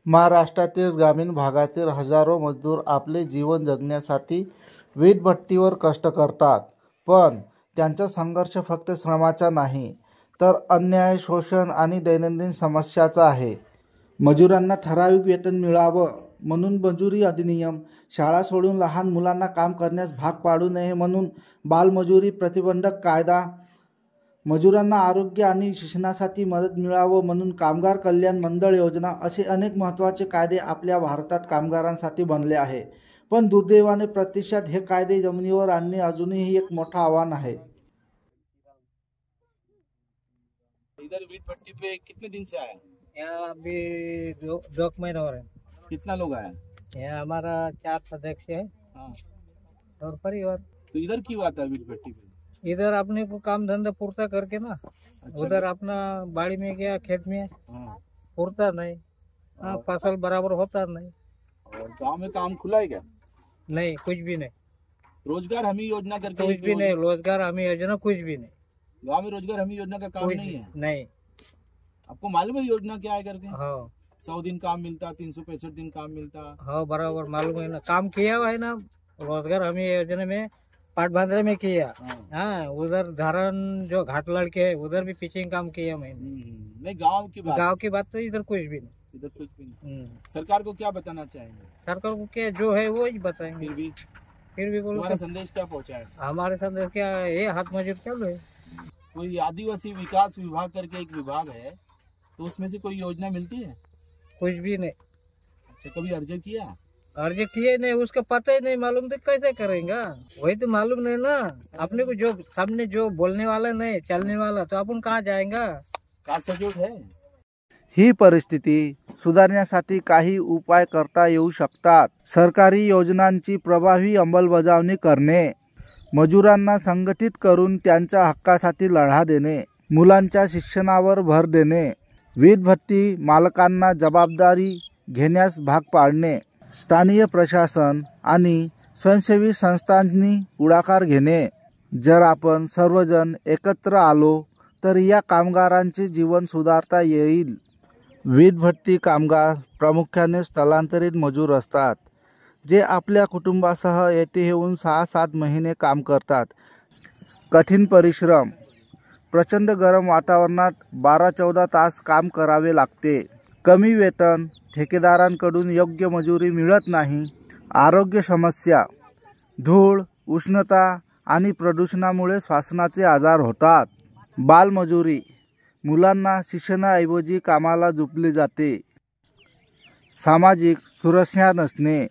महाराष्ट्रातील ग्रामीण भागातील हजारो मजदूर आपले जीवन जगण्यासाठी वीट भट्टीवर कष्ट करतात, पण त्यांचा संघर्ष फक्त श्रमाचा नाही तर अन्याय, शोषण आणि दैनंदिन समस्याचा आहे. मजुरांना ठराविक वेतन मिळावं म्हणून मजुरी अधिनियम, शाळा सोडून लहान मुलांना काम करण्यास भाग पाडू नये म्हणून बालमजुरी प्रतिबंधक कायदा, मजुरांना आरोग्य आणि शिक्षणासाठी मदत मिळावं म्हणून कामगार कल्याण मंडळ योजना असे अनेक महत्त्वाचे कायदे आपल्या भारतात कामगारांसाठी बनले आहे. पण दुर्दैवाने प्रत्यक्षात हे कायदे जमिनीवर आणणे अजूनही एक मोठं आव्हान आहे. इधर वीट भट्टी पे कितने दिन से आया? यहाँ अभी दो महीने हो रहे हैं। कितना लोग आया? यहाँ हमारा 4 सदस्य है। हाँ। और परिवार। तो इधर क्यों आता है वीट भट्टी पे? इधर अपने को काम धंधा पूर्ता करके ना, अच्छा। उधर अपना बाड़ी में गया, खेत में पूर्ता नहीं, फसल बराबर होता नहीं। और गांव में काम खुला है क्या? नहीं, कुछ भी नहीं। रोजगार हमी योजना करके कुछ भी नहीं, रोजगार हमी योजना कुछ भी नहीं। गांव में रोजगार हमी योजना का काम नहीं है? नहीं। आपको मालूम है योजना क्या है करके? हाँ। 100 दिन काम मिलता, 365 दिन काम मिलता। हाँ बराबर मालूम है ना, काम किया हुआ है ना। रोजगार हमी योजना में पाटबांद्रा में किया। हाँ, उधर धारण जो घाट लड़के है उधर भी पिचिंग काम किया मैंने। नहीं, गांव की बात तो इधर कुछ भी नहीं। इधर कुछ भी नहीं। सरकार को क्या बताना चाहेंगे? सरकार को क्या जो है वो ही बताएंगे। फिर भी बोलो, हमारा संदेश क्या पहुँचा है? हमारे संदेश क्या है, हाथ मजूर चालू है। कोई आदिवासी विकास विभाग करके एक विभाग है, तो उसमें से कोई योजना मिलती है? कुछ भी नहीं। अच्छा, कभी अर्जी किया? अर्जी किए नहीं, उसका पता ही नहीं मालूम, तो कैसे करेंगे? वही तो मालूम नहीं ना अपने को, जो सामने जो बोलने वाला नहीं, चलने वाला, तो अपन कहाँ जाएंगा? का सपोर्ट है? ही परिस्थिती सुधारण्यासाठी काही उपाय करता येऊ शकतात. सरकारी योजनांची प्रभावी अंमलबजावणी करणे, मजुरांना संघटित करून त्यांच्या हक्कासाठी लढा देणे, मुलांच्या शिक्षणावर भर देणे, वीट भट्टी मालकांना जबाबदारी घेण्यास भाग पाडणे, स्थानीय प्रशासन आणि स्वयंसेवी संस्थांनी पुढाकार घेणे. जर आपण सर्वजण एकत्र आलो तर या कामगारांचे जीवन सुधारता येईल. वीट भट्टी कामगार प्रामुख्याने स्थलांतरित मजूर असतात, जे आपल्या कुटुंबासह येथे येऊन 6-7 महिने काम करतात. कठीण परिश्रम, प्रचंड गरम वातावरणात 12-14 तास काम करावे लागते. कमी वेतन, ठेकेदारांकडून योग्य मजुरी मिळत नाही, आरोग्य समस्या, धूळ, उष्णता आणि प्रदूषणामुळे श्वसनाचे आजार होतात. बालमजुरी, मुलांना शिक्षणाऐवजी कामाला झुकले जाते. सामाजिक सुरक्षा नसणे,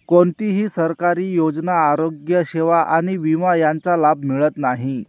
कोणतीही सरकारी योजना, आरोग्य सेवा आणि विमा यांचा लाभ मिळत नाही.